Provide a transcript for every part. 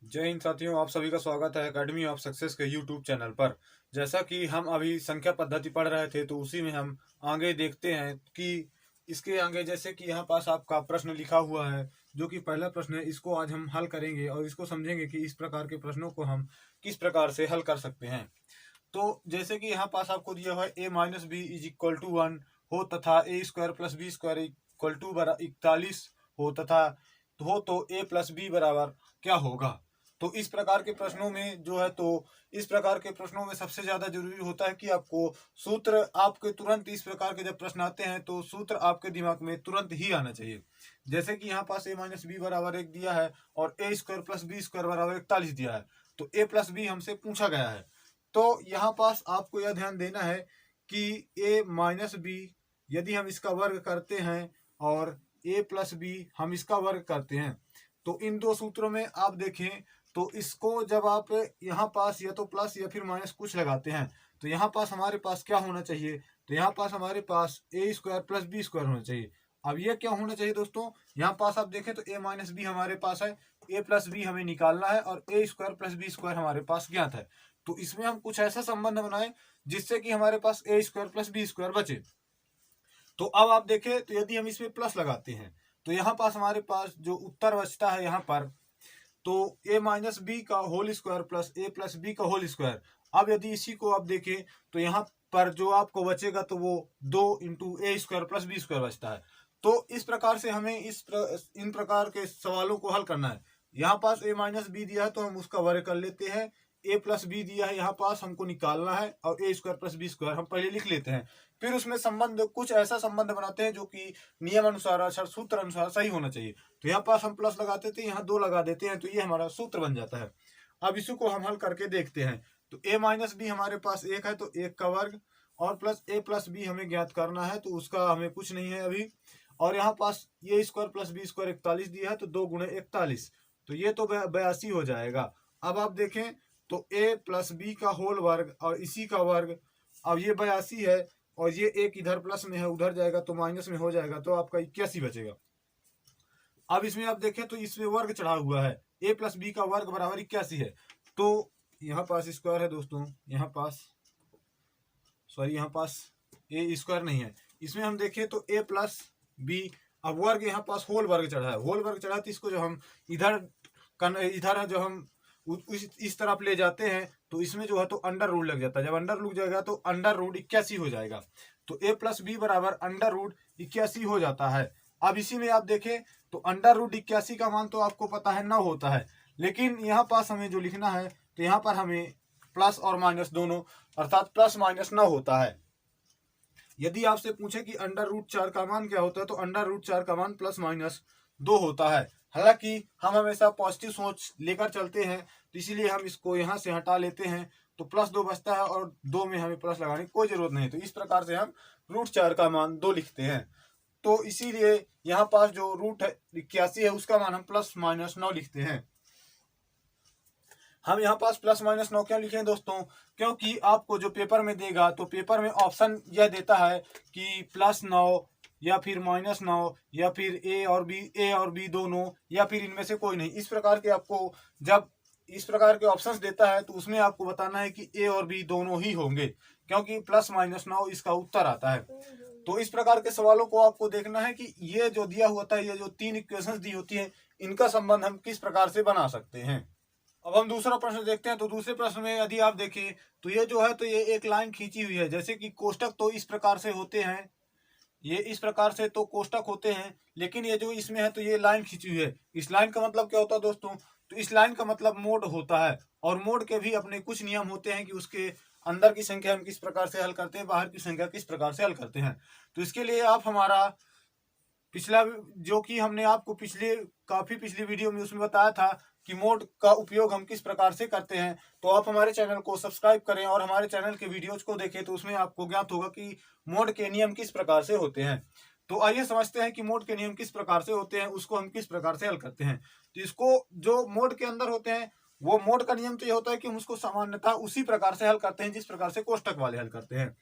जय हिंद साथियों, आप सभी का स्वागत है एकेडमी ऑफ सक्सेस के यूट्यूब चैनल पर। जैसा कि हम अभी संख्या पद्धति पढ़ रहे थे तो उसी में हम आगे देखते हैं कि इसके आगे जैसे कि यहाँ पास आपका प्रश्न लिखा हुआ है, जो कि पहला प्रश्न है। इसको आज हम हल करेंगे और इसको समझेंगे कि इस प्रकार के प्रश्नों को हम किस प्रकार से हल कर सकते हैं। तो जैसे कि यहाँ पास आपको दिया हुआ है a minus b is equal to 1 हो तथा a square plus b square equal to 41 हो तथा तो ए प्लस बी बराबर क्या होगा। तो इस प्रकार के प्रश्नों में जो है तो इस प्रकार के प्रश्नों में सबसे ज्यादा जरूरी होता है कि आपको सूत्र आपके तुरंत इस प्रकार के जब प्रश्न आते हैं तो सूत्र आपके दिमाग में तुरंत ही आना चाहिए। जैसे कि यहाँ पास ए माइनस बी बराबर 1 दिया है और ए स्क्वायर प्लस बी स्क्वायर बराबर 41 दिया है। तो ए प्लस बी हमसे पूछा गया है। तो यहाँ पास आपको यह ध्यान देना है कि ए माइनस बी यदि हम इसका वर्ग करते हैं और ए प्लस बी हम इसका वर्ग करते हैं तो इन दो सूत्रों में आप देखें तो इसको जब आप यहाँ पास या तो प्लस या फिर माइनस कुछ लगाते हैं तो यहाँ पास हमारे पास क्या होना चाहिए। तो यहाँ पास हमारे पास ए स्क्वायर प्लस बी स्क्वायर होना चाहिए। अब ये क्या होना चाहिए दोस्तों, यहाँ पास आप देखें तो ए माइनस बी हमारे पास है, ए प्लस बी हमें निकालना है और ए स्क्वायर प्लस बी स्क्वायर हमारे पास ज्ञात है। तो इसमें हम कुछ ऐसा संबंध बनाए जिससे कि हमारे पास ए स्क्वायर प्लस बी स्क्वायर बचे। तो अब आप देखें तो यदि हम इसमें प्लस लगाते हैं तो यहाँ पास हमारे पास जो उत्तर बचता है यहाँ पर तो ए माइनस बी का होल स्क्वायर प्लस ए प्लस बी का होल स्क्वायर। अब यदि इसी को आप देखें तो यहाँ पर जो आपको बचेगा तो वो 2 × ए स्क्वायर प्लस बी स्क्वायर बचता है। तो इस प्रकार से हमें इन प्रकार के सवालों को हल करना है। यहाँ पास ए माइनस बी दिया है तो हम उसका वर्ग कर लेते हैं। ए प्लस बी दिया है यहाँ पास हमको निकालना है और ए स्क्वायर प्लस बी स्क्वायर हम पहले लिख लेते हैं। फिर उसमें संबंध कुछ ऐसा संबंध बनाते हैं जो कि नियम अनुसार अर्थात सूत्र अनुसार सही होना चाहिए। तो यहाँ पास हम प्लस लगाते थे, यहाँ 2 लगा देते हैं तो ये हमारा सूत्र बन जाता है। अब इसी को हम हल करके देखते हैं। तो ए माइनस बी हमारे पास 1 है तो 1 का वर्ग और प्लस ए प्लस बी हमें ज्ञात करना है तो उसका हमें कुछ नहीं है अभी। और यहाँ पास ये स्क्वायर प्लस बी स्क्वायर 41 दिया है तो 2 × 41 तो ये तो 82 हो जाएगा। अब आप देखें तो ए प्लस बी का होल वर्ग और इसी का वर्ग, अब ये 82 है और ये एक इधर प्लस में है उधर जाएगा तो माइनस में हो जाएगा तो आपका 81 बचेगा। अब इसमें आप देखें तो इसमें वर्ग चढ़ा हुआ है, ए प्लस बी का वर्ग बराबर 81 है। तो यहाँ पास स्क्वायर है दोस्तों, यहाँ पास यहाँ पास ए स्क्वायर नहीं है। इसमें हम देखें तो ए प्लस बी, अब वर्ग यहाँ पास होल वर्ग चढ़ा है, होल वर्ग चढ़ा तो इसको जो हम इधर जो हम इस तरफ ले जाते हैं तो इसमें जो है तो अंडर रूट लग जाता है। जब अंडर लग जाएगा तो अंडर रूट 81 हो जाएगा। तो ए प्लस बी बराबर अंडर रूट 81 हो जाता है। अब इसी में आप देखें तो अंडर रूट 81 का मान तो आपको पता है 9 होता है, लेकिन यहाँ पास हमें जो लिखना है तो यहाँ पर हमें प्लस और माइनस दोनों अर्थात प्लस माइनस 9 होता है। यदि आपसे पूछे कि अंडर रूट 4 का मान क्या होता है तो अंडर रूट 4 का मान प्लस माइनस 2 होता है। हालांकि हम हमेशा पॉजिटिव सोच लेकर चलते हैं तो इसीलिए हम इसको यहाँ से हटा लेते हैं तो प्लस 2 बचता है और 2 में हमें प्लस लगाने की कोई जरूरत नहीं। तो इस प्रकार से हम रूट 4 का मान 2 लिखते हैं। तो इसीलिए यहाँ पास जो रूट 81 है उसका मान हम प्लस माइनस 9 लिखते हैं। हम यहाँ पास प्लस माइनस 9 क्यों लिखे हैं दोस्तों, क्योंकि आपको जो पेपर में देगा तो पेपर में ऑप्शन यह देता है कि प्लस 9 या फिर माइनस 9 या फिर ए और बी दोनों या फिर इनमें से कोई नहीं। इस प्रकार के आपको जब इस प्रकार के ऑप्शंस देता है तो उसमें आपको बताना है कि ए और बी दोनों ही होंगे, क्योंकि प्लस माइनस 9 इसका उत्तर आता है। तो इस प्रकार के सवालों को आपको देखना है कि ये जो दिया हुआ था, ये जो 3 इक्वेशंस दी होती हैं, इनका संबंध हम किस प्रकार से बना सकते हैं। अब हम दूसरा प्रश्न देखते हैं। तो दूसरे प्रश्न में यदि आप देखें तो ये जो है तो ये एक लाइन खींची हुई है। जैसे कि कोष्टक तो इस प्रकार से होते हैं, ये इस प्रकार से तो कोष्टक होते हैं, लेकिन ये जो इसमें है तो ये लाइन खींची हुई है। इस लाइन का मतलब क्या होता है दोस्तों, तो इस लाइन का मतलब मोड होता है और मोड के भी अपने कुछ नियम होते हैं कि उसके अंदर की संख्या हम किस प्रकार से हल करते हैं, बाहर की संख्या किस प्रकार से हल करते हैं। तो इसके लिए आप हमारा पिछला जो कि हमने आपको पिछली वीडियो में उसमें बताया था कि मोड का उपयोग हम किस प्रकार से करते हैं, तो आप हमारे चैनल को सब्सक्राइब करें और हमारे चैनल के वीडियोज को देखें तो उसमें आपको ज्ञात होगा कि मोड के नियम किस प्रकार से होते हैं। तो आइए समझते हैं कि मोड के नियम किस प्रकार से होते हैं, उसको हम किस प्रकार से हल करते हैं। तो इसको जो मोड के अंदर होते हैं वो मोड का नियम तो ये होता है कि हम उसको सामान्यतः उसी प्रकार से हल करते हैं जिस प्रकार से कोष्टक वाले हल करते हैं।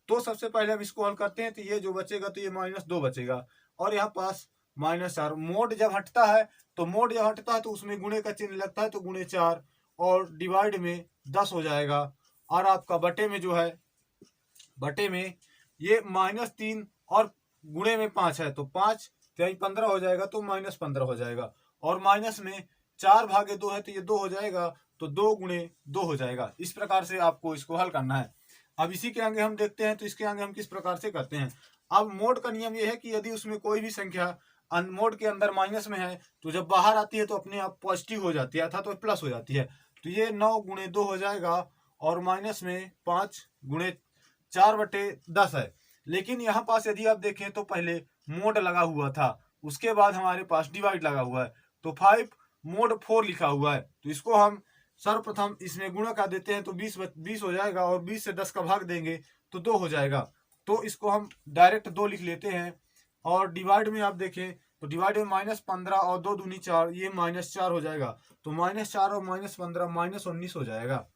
तो सबसे पहले हम इसको हल करते हैं तो ये जो बचेगा तो ये -2 बचेगा और यहाँ पास -4। मोड जब हटता है तो उसमें गुणे का चिन्ह लगता है, तो गुणे 4 और डिवाइड में 10 हो जाएगा। और आपका बटे में जो है, बटे में ये -3 और गुणे में 5 है, तो 5 3 15 हो जाएगा, तो -15 हो जाएगा। और माइनस में 4/2 है, तो ये 2 हो जाएगा, तो 2 गुणे 2 हो जाएगा। इस प्रकार से आपको इसको हल करना है। अब इसी के आगे हम देखते हैं, तो इसके आगे हम किस प्रकार से करते हैं। अब मोड का नियम यह है कि यदि उसमें कोई भी संख्या मोड के अंदर माइनस में है, तो जब बाहर आती है तो अपने आप पॉजिटिव हो जाती है, अर्थात तो प्लस हो जाती है। तो ये 9 गुणे 2 हो जाएगा, और माइनस में 5 गुणे 4/10 है। लेकिन यहाँ पास यदि आप देखें तो पहले मोड लगा हुआ था, उसके बाद हमारे पास डिवाइड लगा हुआ है, तो 5 मोड 4 लिखा हुआ है। तो इसको हम सर्वप्रथम इसमें गुणा कर देते हैं, तो 20 हो जाएगा, और 20 से 10 का भाग देंगे तो 2 हो जाएगा। तो इसको हम डायरेक्ट 2 लिख लेते हैं। और डिवाइड में आप देखें तो डिवाइड में -15 और 2 दूनी 4, ये -4 हो जाएगा। तो -4 और -15 -19 हो जाएगा।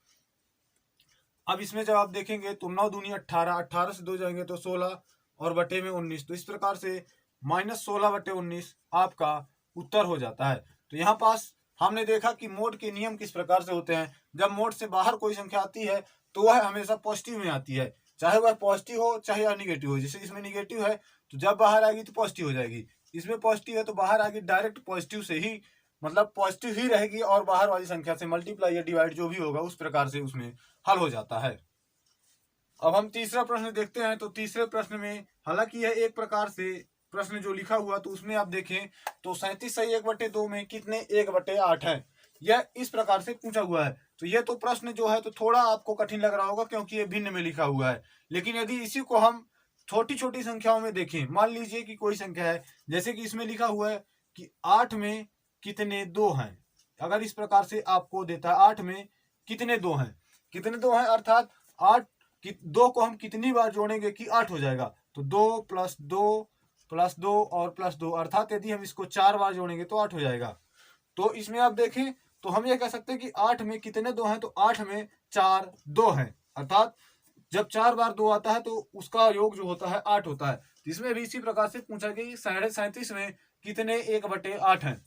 अब इसमें जब आप देखेंगे तो 9 दूनी 18, 18 से 2 जाएंगे तो 16 और बटे में 19। तो इस प्रकार से -16/19 आपका उत्तर हो जाता है। तो यहाँ पास हमने देखा कि मोड के नियम किस प्रकार से होते हैं। जब मोड से बाहर कोई संख्या आती है तो वह हमेशा पॉजिटिव में आती है, चाहे वह पॉजिटिव हो चाहे या निगेटिव हो। जैसे इसमें निगेटिव है तो जब बाहर आएगी तो पॉजिटिव हो जाएगी, इसमें पॉजिटिव है तो बाहर आएगी डायरेक्ट पॉजिटिव से ही, मतलब पॉजिटिव ही रहेगी, और बाहर वाली संख्या से मल्टीप्लाई या डिवाइड जो भी होगा उस प्रकार से उसमें हल हो जाता है। अब हम तीसरा प्रश्न देखते हैं। तो तीसरे प्रश्न में, हालांकि यह एक प्रकार से प्रश्न जो लिखा हुआ, तो उसमें आप देखें तो 37 सही 1/2 में कितने 1/8 है, यह इस प्रकार से पूछा हुआ है। तो यह तो प्रश्न जो है तो थोड़ा आपको कठिन लग रहा होगा, क्योंकि ये भिन्न में लिखा हुआ है। लेकिन यदि इसी को हम छोटी छोटी संख्याओं में देखें, मान लीजिए कि कोई संख्या है, जैसे कि इसमें लिखा हुआ है कि 8 में कितने 2 हैं। अगर इस प्रकार से आपको देता है 8 में कितने 2 हैं, कितने 2 हैं, अर्थात 8 कि 2 को हम कितनी बार जोड़ेंगे कि 8 हो जाएगा। तो 2 + 2 + 2 और +2, अर्थात यदि हम इसको 4 बार जोड़ेंगे तो 8 हो जाएगा। तो इसमें आप देखें तो हम ये कह सकते हैं कि 8 में कितने 2 हैं, तो 8 में 4 2 हैं, अर्थात जब 4 बार 2 आता है तो उसका योग जो होता है 8 होता है। तो इसमें भी इसी प्रकार से पूछा गया कि 37.5 में कितने 1/8 हैं।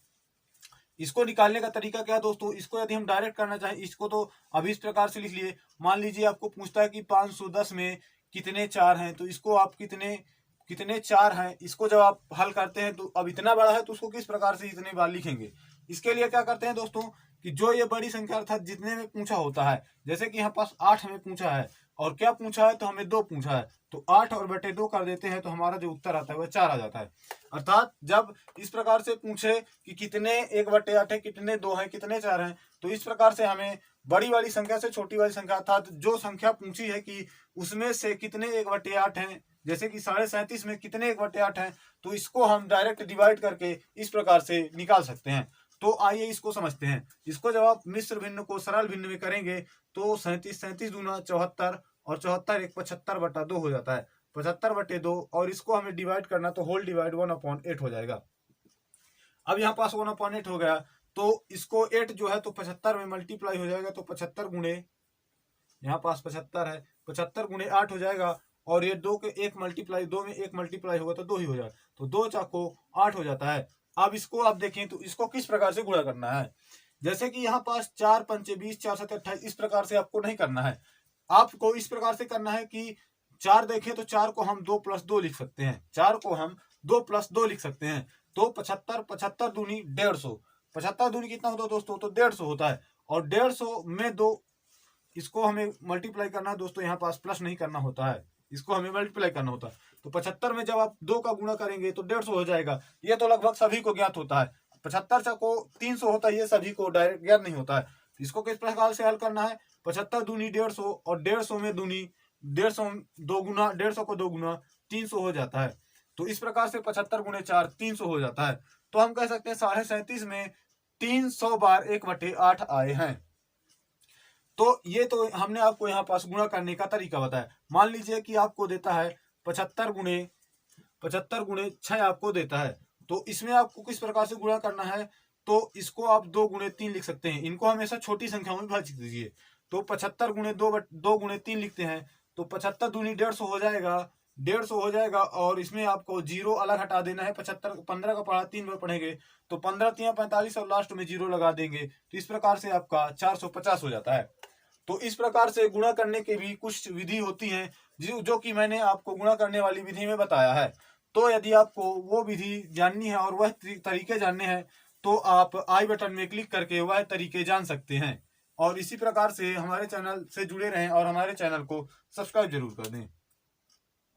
इसको निकालने का तरीका क्या है दोस्तों, इसको यदि हम डायरेक्ट करना चाहें, इसको तो अभी इस प्रकार से लिख लिए। मान लीजिए आपको पूछता है कि 510 में कितने 4 हैं, तो इसको आप कितने कितने 4 हैं, इसको जब आप हल करते हैं तो अब इतना बड़ा है तो उसको किस प्रकार से इतने बार लिखेंगे। इसके लिए क्या करते हैं दोस्तों कि जो ये बड़ी संख्या अर्थात जितने में पूछा होता है, जैसे कि यहाँ पास 8 में पूछा है और क्या पूछा है, तो हमें 2 पूछा है, तो 8 और बटे 2 कर देते हैं, तो हमारा जो उत्तर आता है वह 4 आ जाता है। अर्थात जब इस प्रकार से पूछे कि कितने 1/8 है, कितने 2 हैं, कितने 4 हैं, तो इस प्रकार से हमें बड़ी वाली संख्या से छोटी वाली संख्या, अर्थात जो संख्या पूछी है कि उसमें से कितने 1/8 हैं, जैसे कि 37.5 में कितने 1/8 हैं, तो इसको हम डायरेक्ट डिवाइड करके इस प्रकार से निकाल सकते हैं। तो आइए इसको समझते हैं। इसको जब आप मिश्र भिन्न को सरल भिन्न में करेंगे तो 37 दूना 74 और 74 एक 75/2 हो जाता है, 75/2, और इसको हमें डिवाइड करना तो होल डिवाइड 1/8 हो जाएगा। अब यहाँ पास 1/8 हो गया, तो इसको 8 जो है तो 75 में मल्टीप्लाई हो जाएगा, तो 75 गुणे, यहाँ पास 75 है, 75 गुणे 8 हो जाएगा, और ये 2 के 1 मल्टीप्लाई 2 में 1 मल्टीप्लाई होगा तो 2 ही हो जाएगा, तो 2 चाको 8 हो जाता है। अब इसको आप देखें तो इसको किस प्रकार से गुणा करना है, जैसे कि यहाँ पास 4 पंचे 20, 4 सत्ते 28, इस प्रकार से आपको नहीं करना है। आपको इस प्रकार से करना है कि 4 देखें तो 4 को हम 2 + 2 लिख सकते हैं, 4 को हम 2 + 2 लिख सकते हैं। तो 75, 75 दूनी 150, 75 दूनी कितना होता है दोस्तों, तो 150 होता है, और 150 में 2, इसको हमें मल्टीप्लाई करना है दोस्तों, यहाँ पास प्लस नहीं करना होता है, इसको हमें मल्टीप्लाई करना होता है। तो 75 में जब आप 2 का गुणा करेंगे तो 150 हो जाएगा। ये तो लगभग सभी को ज्ञात होता है। 75 को 300 होता है, ये सभी को डायरेक्ट ज्ञात नहीं होता है। इसको किस प्रकार से हल करना है, 75 दूनी 150, और 150 में दूनी 150, 2 गुना 150 को 2 गुना 300 हो जाता है। तो इस प्रकार से 75 गुणे 4 300 हो जाता है। तो हम कह सकते हैं 37.5 में 300 बार 1/8 आए हैं। तो ये तो हमने आपको यहाँ पास गुणा करने का तरीका बताया। मान लीजिए कि आपको देता है 75 गुणे 6 आपको देता है, तो इसमें आपको किस प्रकार से गुणा करना है, तो इसको आप 2 गुणे 3 लिख सकते हैं। इनको हमेशा छोटी संख्याओं में विभाजित कीजिए। तो 75 गुणे 2 गुणे 3 लिखते हैं, तो 75 दूनी 150 हो जाएगा, 150 हो जाएगा और इसमें आपको जीरो अलग हटा देना है। 75 15 का पढ़ा 3 बार पढ़ेंगे तो 15 तिया 45 और लास्ट में जीरो लगा देंगे तो इस प्रकार से आपका 450 हो जाता है। तो इस प्रकार से गुणा करने की भी कुछ विधि होती है जो कि मैंने आपको गुणा करने वाली विधि में बताया है। तो यदि आपको वो विधि जाननी है और वह तरीके जानने हैं तो आप आई बटन में क्लिक करके वह तरीके जान सकते हैं। और इसी प्रकार से हमारे चैनल से जुड़े रहें और हमारे चैनल को सब्सक्राइब जरूर कर दें।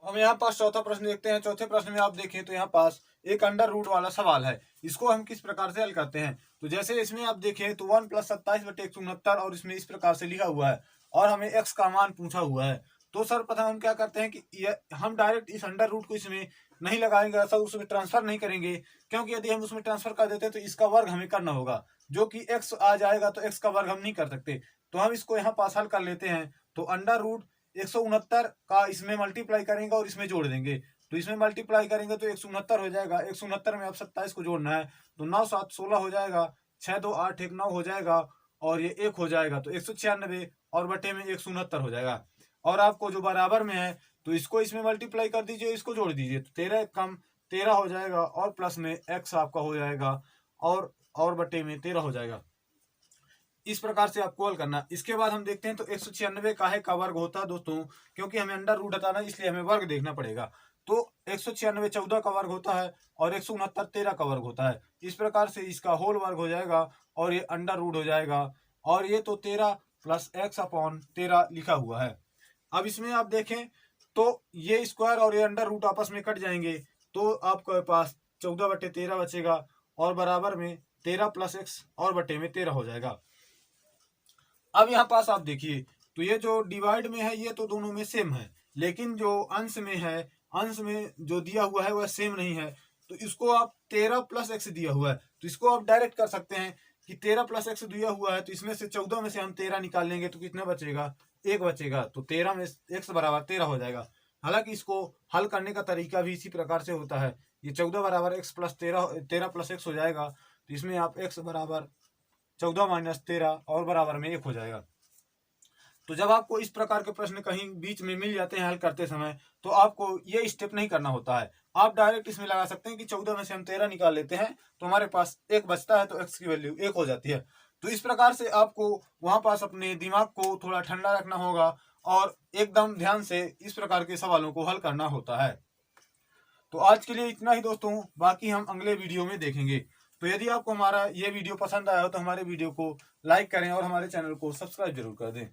हम यहाँ पास चौथा प्रश्न देखते हैं। चौथे प्रश्न में आप देखें तो यहाँ पास एक अंडर रूट वाला सवाल है। इसको हम किस प्रकार से हल करते हैं तो जैसे इसमें आप देखें तो 1 + 27/169 और इसमें इस प्रकार से लिखा हुआ है और हमें एक्स का मान पूछा हुआ है। तो सर्वप्रथम हम क्या करते हैं कि हम डायरेक्ट इस अंडर रूट को इसमें नहीं लगाएंगे, ऐसा उसमें ट्रांसफर नहीं करेंगे, क्योंकि यदि हम उसमें ट्रांसफर कर देते हैं तो इसका वर्ग हमें करना होगा, जो कि एक्स आ जाएगा तो एक्स का वर्ग हम नहीं कर सकते। तो हम इसको यहाँ पास हल कर लेते हैं। तो अंडर रूट 169 का इसमें मल्टीप्लाई करेंगे और इसमें जोड़ देंगे। तो इसमें मल्टीप्लाई करेंगे तो 169 हो जाएगा। 169 में अब 27 को जोड़ना है तो 9 7 16 हो जाएगा। 6 2 8 1 9 हो जाएगा और ये 1 हो जाएगा तो 196 और बटे में 169 हो जाएगा। और आपको जो बराबर में है तो इसको इसमें मल्टीप्लाई कर दीजिए, इसको जोड़ दीजिए तो 13 कम 13 हो जाएगा और प्लस में एक्स आपका हो जाएगा और बटे में 13 हो जाएगा। इस प्रकार से आपको हल करना। इसके बाद हम देखते हैं तो 196 काहे का वर्ग होता है दोस्तों, क्योंकि हमें अंडर रूट हटाना है इसलिए हमें वर्ग देखना पड़ेगा। तो 196 14 का वर्ग होता है और 169 13 का वर्ग होता है। इस प्रकार से इसका होल वर्ग हो जाएगा और ये अंडर रूट हो जाएगा और ये तो 13 + x/13 लिखा हुआ है। अब इसमें आप देखें तो ये स्क्वायर और ये अंडर रूट आपस में कट जाएंगे तो आपके पास 14/13 बचेगा और बराबर में 13 + x और बटे में 13 हो जाएगा। अब यहाँ पास आप देखिए तो ये जो डिवाइड में है ये तो दोनों में सेम है, लेकिन जो अंश में है, अंश में जो दिया हुआ है वह सेम नहीं है। तो इसको आप 13 + x दिया हुआ है तो इसको आप डायरेक्ट कर सकते हैं कि 13 + x दिया हुआ है तो इसमें से 14 में से हम 13 निकाल लेंगे तो कितना बचेगा, 1 बचेगा। तो 13 में x बराबर 13 हो जाएगा। हालांकि इसको हल करने का तरीका भी इसी प्रकार से होता है। ये 14 बराबर x + 13 + x हो जाएगा तो इसमें आप x बराबर 14 - 13 और बराबर में 1 हो जाएगा। तो जब आपको इस प्रकार के प्रश्न कहीं बीच में मिल जाते हैं हल करते समय तो आपको ये स्टेप नहीं करना होता है। आप डायरेक्ट इसमें लगा सकते हैं कि 14 में से हम 13 निकाल लेते हैं तो हमारे पास 1 बचता है तो x की वैल्यू 1 हो जाती है। तो इस प्रकार से आपको वहां पास अपने दिमाग को थोड़ा ठंडा रखना होगा और एकदम ध्यान से इस प्रकार के सवालों को हल करना होता है। तो आज के लिए इतना ही दोस्तों, बाकी हम अगले वीडियो में देखेंगे। तो यदि आपको हमारा ये वीडियो पसंद आया हो तो हमारे वीडियो को लाइक करें और हमारे चैनल को सब्सक्राइब जरूर कर दें।